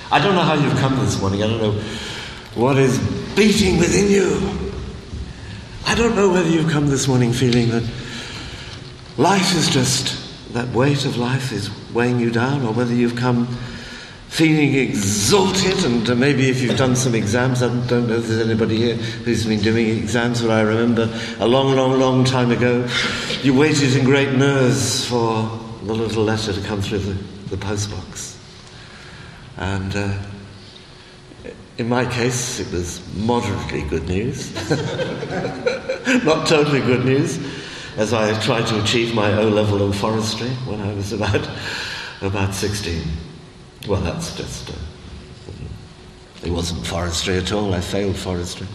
I don't know how you've come this morning. I don't know what is beating within you. I don't know whether you've come this morning feeling that life is just, that weight of life is weighing you down, or whether you've come feeling exalted, and maybe if you've done some exams, I don't know if there's anybody here who's been doing exams, but I remember a long time ago, you waited in great nerves for the little letter to come through the postbox. And in my case, it was moderately good news. Not totally good news, as I tried to achieve my O-level in forestry when I was about 16. Well, that's just... it wasn't forestry at all. I failed forestry.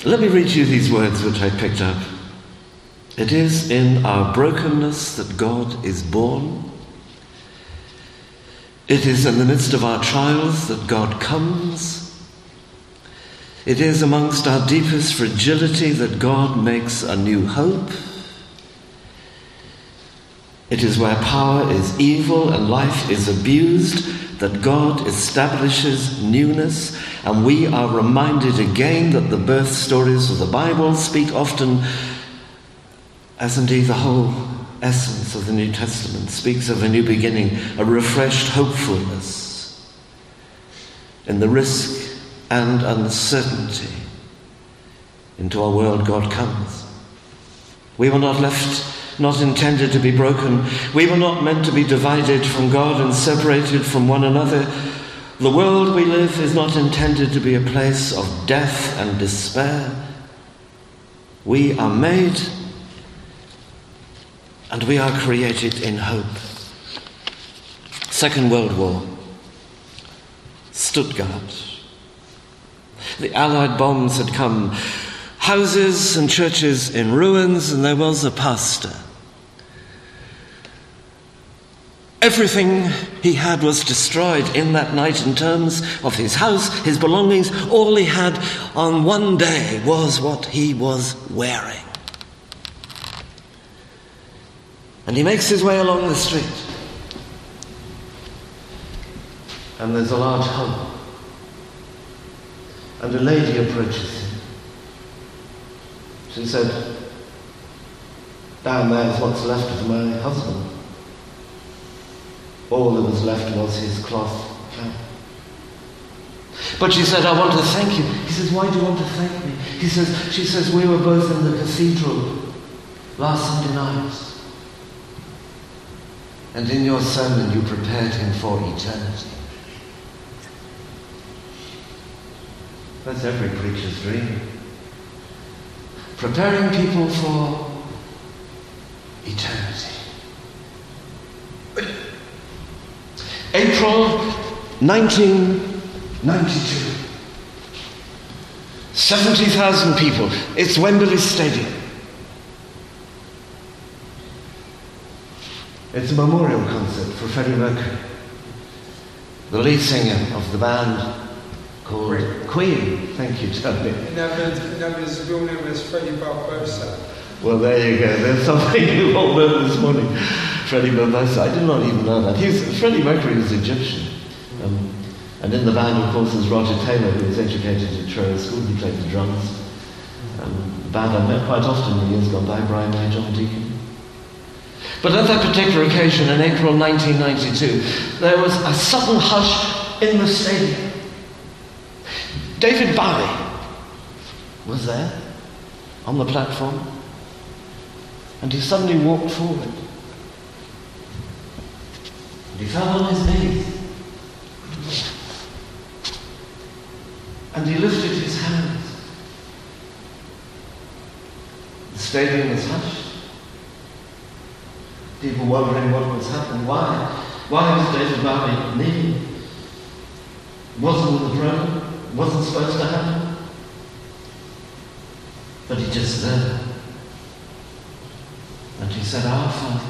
Let me read you these words which I picked up. It is in our brokenness that God is born. It is in the midst of our trials that God comes. It is amongst our deepest fragility that God makes a new hope. It is where power is evil and life is abused that God establishes newness, and we are reminded again that the birth stories of the Bible speak often, as indeed the whole essence of the New Testament speaks of a new beginning, a refreshed hopefulness in the risk and uncertainty into our world God comes. We were not intended to be broken. We were not meant to be divided from God and separated from one another. The world we live is not intended to be a place of death and despair. We are made and we are created in hope. Second World War, Stuttgart. The Allied bombs had come. Houses and churches in ruins, and there was a pastor. Everything he had was destroyed in that night in terms of his house, his belongings. All he had on one day was what he was wearing. And he makes his way along the street. And there's a large hole. And a lady approaches him. She said, "Down there's what's left of my husband." All that was left was his cloth cap. But she said, "I want to thank you." He says, "Why do you want to thank me?" She says, "We were both in the cathedral last Sunday night. And in your sermon you prepared him for eternity." That's every preacher's dream. Preparing people for eternity. April 1992. 70,000 people. It's Wembley Stadium. It's a memorial concert for Freddie Mercury, the lead singer of the band called Queen. Thank you, Tony. No, his real name is Freddie Barbosa. Well, there you go. There's something you all learned this morning. Freddie Barbosa. I did not even know that. Freddie Mercury was Egyptian. And in the band, of course, is Roger Taylor, who was educated at Truro School. He played the drums. The band I met quite often in years gone by, Brian May, John Deacon. But at that particular occasion in April 1992, there was a sudden hush in the stadium. David Bowie was there on the platform, and he suddenly walked forward. And he fell on his knees. And he lifted his hands. The stadium was hushed. People wondering what was happening. Why was David Bowie kneeling? Wasn't in the program. Wasn't supposed to happen. But he just there. And he said, "Our Father,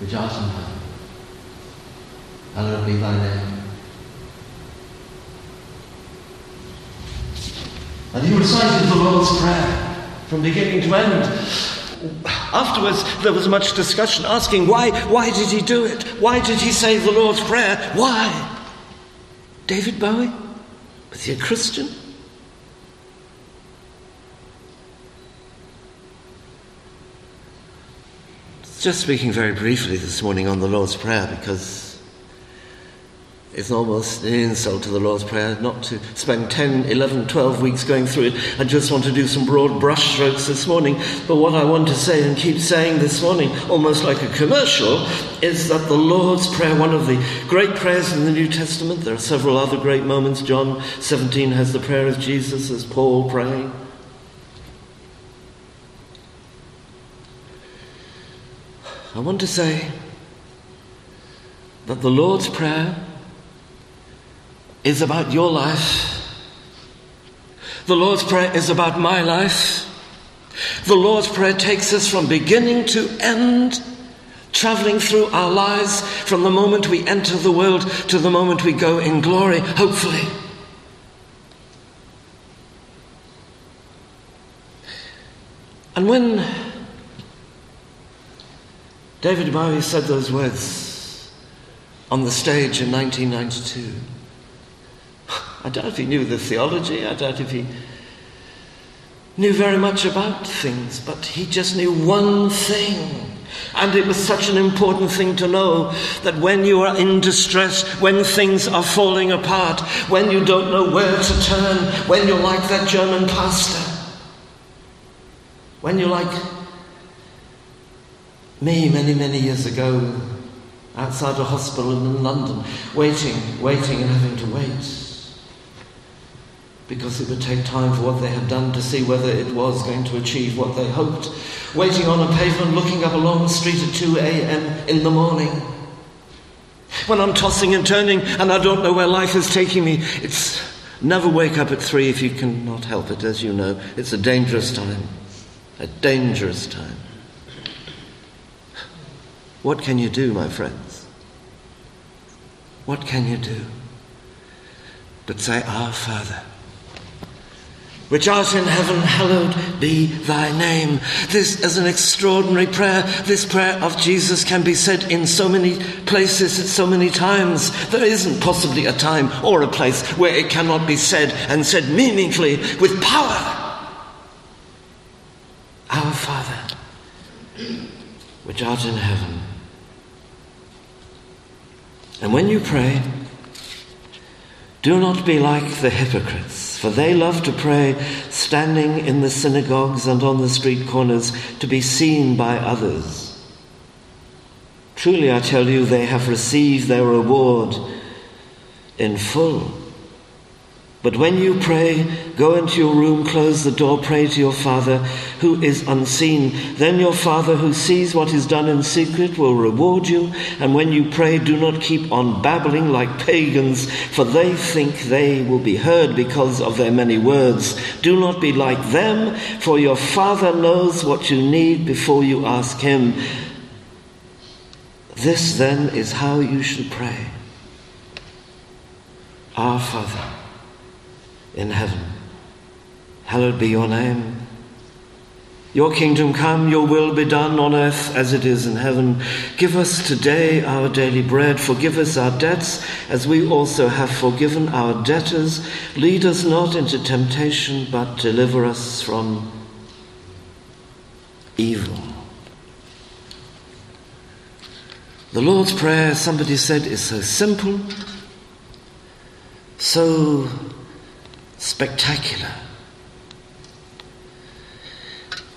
which art in heaven, hallowed be thy name." And he recited the Lord's Prayer from beginning to end. Afterwards, there was much discussion asking why did he do it? Why did he say the Lord's Prayer? Why? David Bowie? Was he a Christian? Just speaking very briefly this morning on the Lord's Prayer, because it's almost an insult to the Lord's Prayer not to spend 10, 11, 12 weeks going through it. I just want to do some broad brushstrokes this morning. But what I want to say and keep saying this morning, almost like a commercial, is that the Lord's Prayer, one of the great prayers in the New Testament, there are several other great moments. John 17 has the prayer of Jesus as Paul praying. I want to say that the Lord's Prayer is about your life. The Lord's Prayer is about my life. The Lord's Prayer takes us from beginning to end, traveling through our lives from the moment we enter the world to the moment we go in glory, hopefully. And when David Bowie said those words on the stage in 1992, I doubt if he knew the theology, I doubt if he knew very much about things, but he just knew one thing. And it was such an important thing to know, that when you are in distress, when things are falling apart, when you don't know where to turn, when you're like that German pastor, when you're like me many, many years ago, outside a hospital in London, waiting and having to wait, because it would take time for what they had done to see whether it was going to achieve what they hoped. Waiting on a pavement, looking up a long street at 2 a.m. in the morning. When I'm tossing and turning and I don't know where life is taking me, it's never wake up at 3 if you cannot help it, as you know. It's a dangerous time. A dangerous time. What can you do, my friends? What can you do but say, Our Father, which art in heaven, hallowed be thy name. This is an extraordinary prayer. This prayer of Jesus can be said in so many places at so many times. There isn't possibly a time or a place where it cannot be said, and said meaningfully with power. Our Father, which art in heaven. And when you pray, do not be like the hypocrites, for they love to pray standing in the synagogues and on the street corners to be seen by others. Truly I tell you, they have received their reward in full. But when you pray, go into your room, close the door, pray to your Father who is unseen. Then your Father who sees what is done in secret will reward you. And when you pray, do not keep on babbling like pagans, for they think they will be heard because of their many words. Do not be like them, for your Father knows what you need before you ask him. This then is how you should pray. Our Father in heaven, hallowed be your name. Your kingdom come, your will be done on earth as it is in heaven. Give us today our daily bread. Forgive us our debts as we also have forgiven our debtors. Lead us not into temptation, but deliver us from evil. The Lord's Prayer, somebody said, is so simple, so spectacular.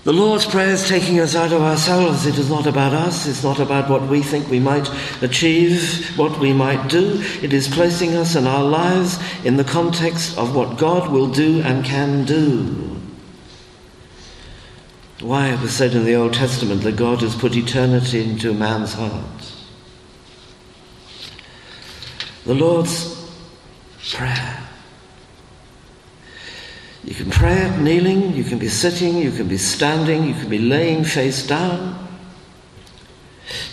The Lord's Prayer is taking us out of ourselves. It is not about us. It's not about what we think we might achieve, what we might do. It is placing us in our lives in the context of what God will do and can do. Why it was said in the Old Testament that God has put eternity into man's heart. The Lord's Prayer. You can pray it kneeling, you can be sitting, you can be standing, you can be laying face down.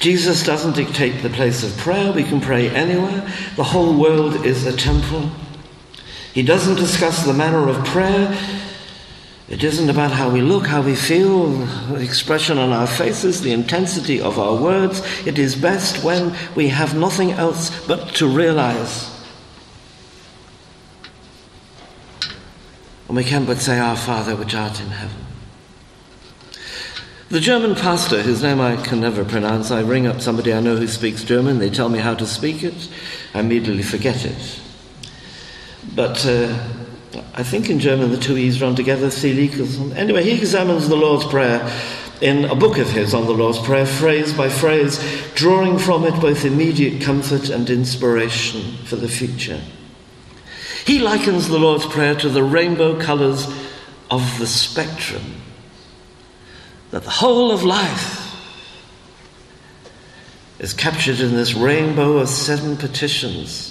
Jesus doesn't dictate the place of prayer. We can pray anywhere. The whole world is a temple. He doesn't discuss the manner of prayer. It isn't about how we look, how we feel, the expression on our faces, the intensity of our words. It is best when we have nothing else but to realize. And we can but say, Our Father which art in heaven. The German pastor, whose name I can never pronounce, I ring up somebody I know who speaks German, they tell me how to speak it, I immediately forget it. But I think in German the two E's run together, Selig or something. Anyway, he examines the Lord's Prayer in a book of his on the Lord's Prayer, phrase by phrase, drawing from it both immediate comfort and inspiration for the future. He likens the Lord's Prayer to the rainbow colours of the spectrum, that the whole of life is captured in this rainbow of 7 petitions.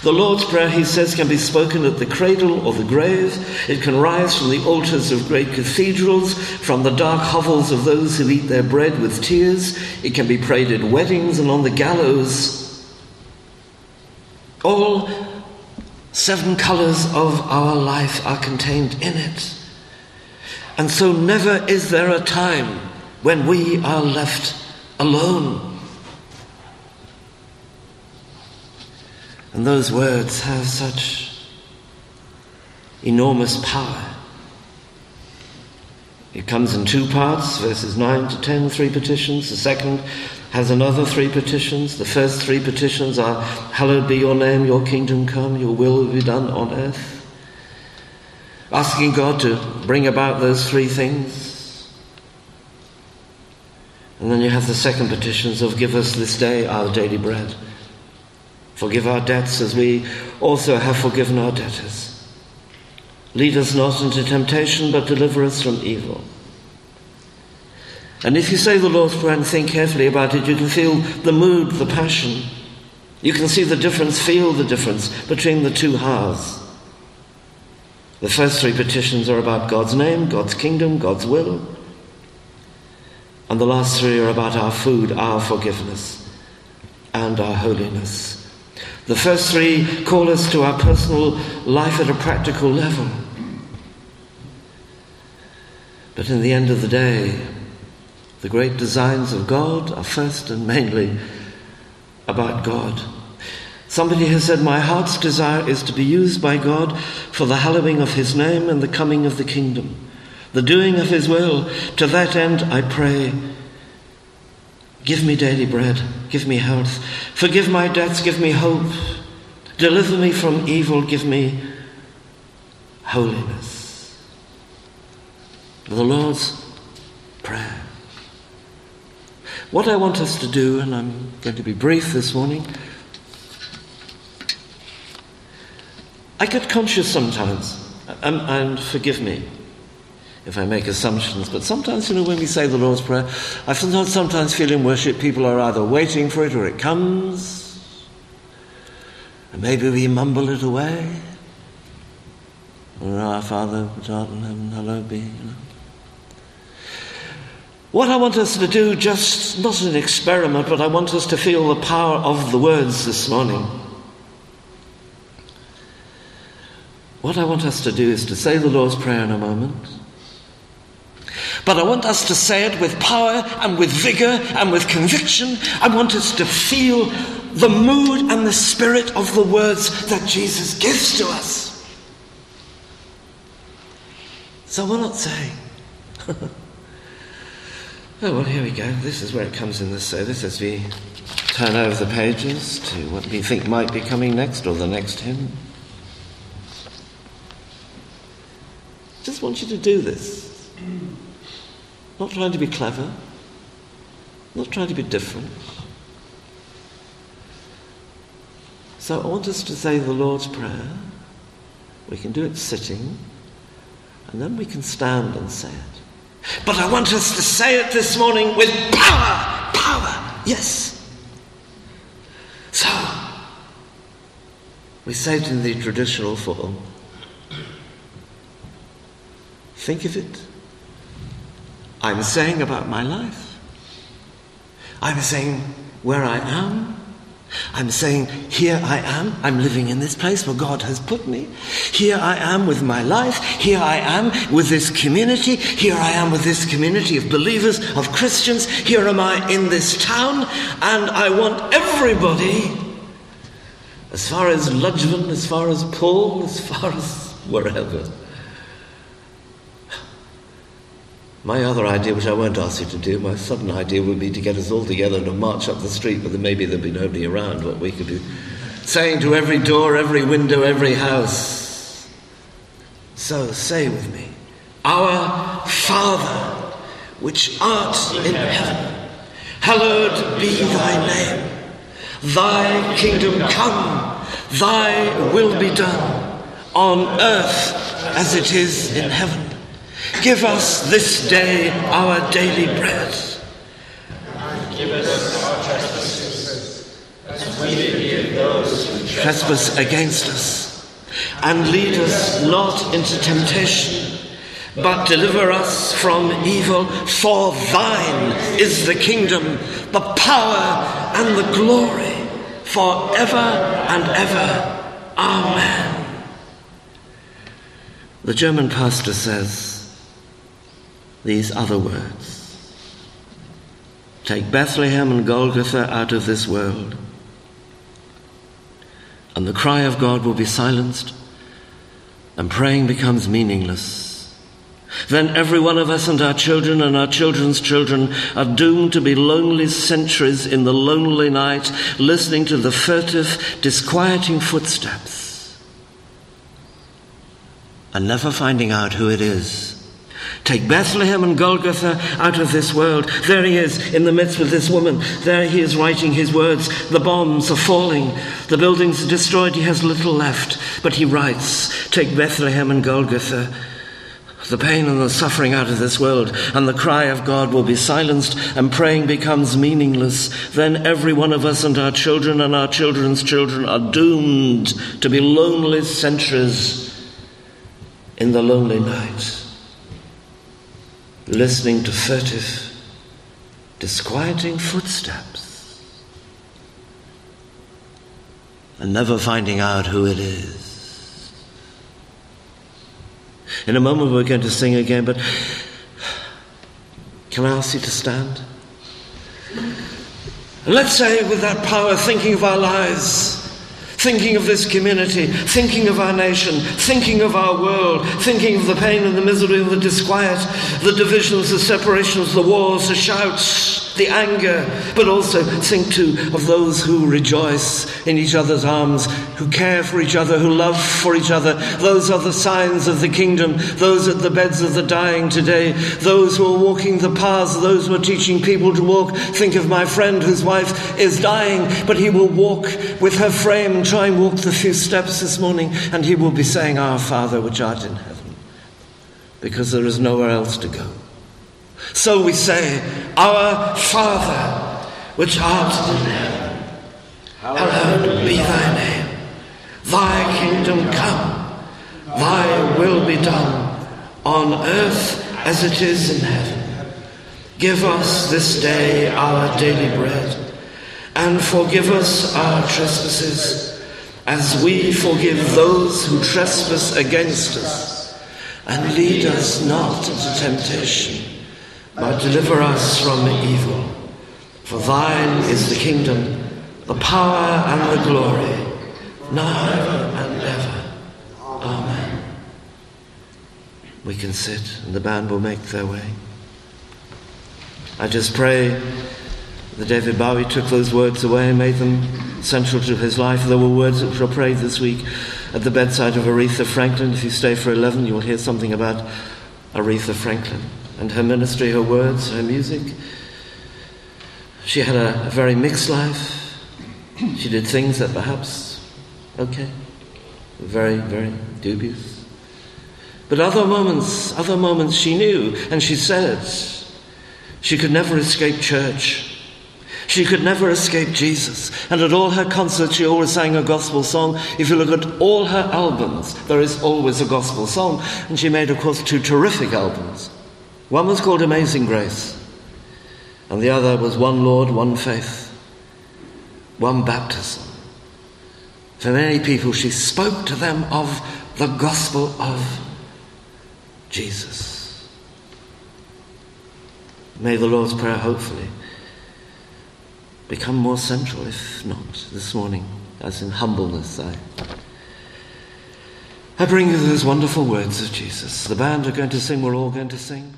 The Lord's Prayer, he says, can be spoken at the cradle or the grave. It can rise from the altars of great cathedrals, from the dark hovels of those who eat their bread with tears. It can be prayed at weddings and on the gallows. All 7 colours of our life are contained in it. And so never is there a time when we are left alone. And those words have such enormous power. It comes in 2 parts, verses 9 to 10, 3 petitions. The second has another 3 petitions. The first 3 petitions are, Hallowed be your name, your kingdom come, your will be done on earth. Asking God to bring about those 3 things. And then you have the second petitions of, give us this day our daily bread. Forgive our debts as we also have forgiven our debtors. Lead us not into temptation, but deliver us from evil. And if you say the Lord's Prayer and think carefully about it, you can feel the mood, the passion. You can see the difference, feel the difference between the 2 halves. The first 3 petitions are about God's name, God's kingdom, God's will. And the last 3 are about our food, our forgiveness, and our holiness. The first 3 call us to our personal life at a practical level. But in the end of the day, the great designs of God are first and mainly about God. Somebody has said, my heart's desire is to be used by God for the hallowing of his name and the coming of the kingdom, the doing of his will. To that end, I pray, give me daily bread, give me health, forgive my debts, give me hope, deliver me from evil, give me holiness. The Lord's Prayer. What I want us to do, and I'm going to be brief this morning, I get conscious sometimes, and forgive me if I make assumptions, but sometimes, when we say the Lord's Prayer, I sometimes feel in worship people are either waiting for it or it comes, and maybe we mumble it away. Our Father which art in heaven, hallowed be. What I want us to do, just not an experiment, but I want us to feel the power of the words this morning. What I want us to do is to say the Lord's Prayer in a moment. But I want us to say it with power and with vigor and with conviction. I want us to feel the mood and the spirit of the words that Jesus gives to us. So we're not saying, oh, well, here we go. This is where it comes in the service as we turn over the pages to what we think might be coming next or the next hymn. Just want you to do this. Not trying to be clever, not trying to be different. So I want us to say the Lord's Prayer. We can do it sitting, and then we can stand and say it. But I want us to say it this morning with power, power, yes. So, we say it in the traditional form. Think of it. I'm saying about my life. I'm saying where I am, I'm saying, here I am. I'm living in this place where God has put me. Here I am with my life. Here I am with this community. Here I am with this community of believers, of Christians. Here am I in this town. And I want everybody, as far as Ludgvan, as far as Paul, as far as wherever. My other idea, which I won't ask you to do, my sudden idea would be to get us all together and to march up the street, but then maybe there'd be nobody around. What we could be saying to every door, every window, every house. So say with me, Our Father, which art in heaven, hallowed be thy name. Thy kingdom come, thy will be done, on earth as it is in heaven. Give us this day our daily bread. And give us our trespasses, as we forgive those who trespass against us. And lead us not into temptation, but deliver us from evil. For thine is the kingdom, the power, and the glory, forever and ever. Amen. The German pastor says these other words: take Bethlehem and Golgotha out of this world, and the cry of God will be silenced, and praying becomes meaningless. Then every one of us and our children and our children's children are doomed to be lonely centuries in the lonely night, listening to the furtive, disquieting footsteps, and never finding out who it is. Take Bethlehem and Golgotha out of this world. There he is in the midst with this woman. There he is writing his words. The bombs are falling. The buildings are destroyed. He has little left. But he writes, take Bethlehem and Golgotha. The pain and the suffering out of this world, and the cry of God will be silenced, and praying becomes meaningless. Then every one of us and our children and our children's children are doomed to be lonely centuries in the lonely night, listening to furtive, disquieting footsteps, and never finding out who it is. In a moment we're going to sing again, but can I ask you to stand? And let's say with that power, thinking of our lives, thinking of this community, thinking of our nation, thinking of our world, thinking of the pain and the misery and the disquiet, the divisions, the separations, the wars, the shouts, the anger, but also think too of those who rejoice in each other's arms, who care for each other, who love for each other. Those are the signs of the kingdom, those at the beds of the dying today, those who are walking the paths, those who are teaching people to walk. Think of my friend whose wife is dying, but he will walk with her frame and try and walk the few steps this morning, and he will be saying, Our Father which art in heaven, because there is nowhere else to go. So we say, Our Father which art in heaven, hallowed be thy name. Thy kingdom come, thy will be done, on earth as it is in heaven. Give us this day our daily bread, and forgive us our trespasses, as we forgive those who trespass against us. And lead us not into temptation, but deliver us from evil. For thine is the kingdom, the power and the glory, now and ever. Amen. We can sit, and the band will make their way. I just pray that David Bowie took those words away and made them central to his life. There were words which were prayed this week at the bedside of Aretha Franklin. If you stay for 11, you'll hear something about Aretha Franklin and her ministry, her words, her music. She had a very mixed life. She did things that perhaps, were very, very dubious. But other moments she knew, and she said she could never escape church. She could never escape Jesus. And at all her concerts, she always sang a gospel song. If you look at all her albums, there is always a gospel song. And she made, of course, 2 terrific albums. One was called Amazing Grace, and the other was One Lord, One Faith. one baptism. For many people, she spoke to them of the gospel of Jesus. May the Lord's Prayer hopefully become more central, if not this morning, as in humbleness I bring you those wonderful words of Jesus. The band are going to sing, we're all going to sing.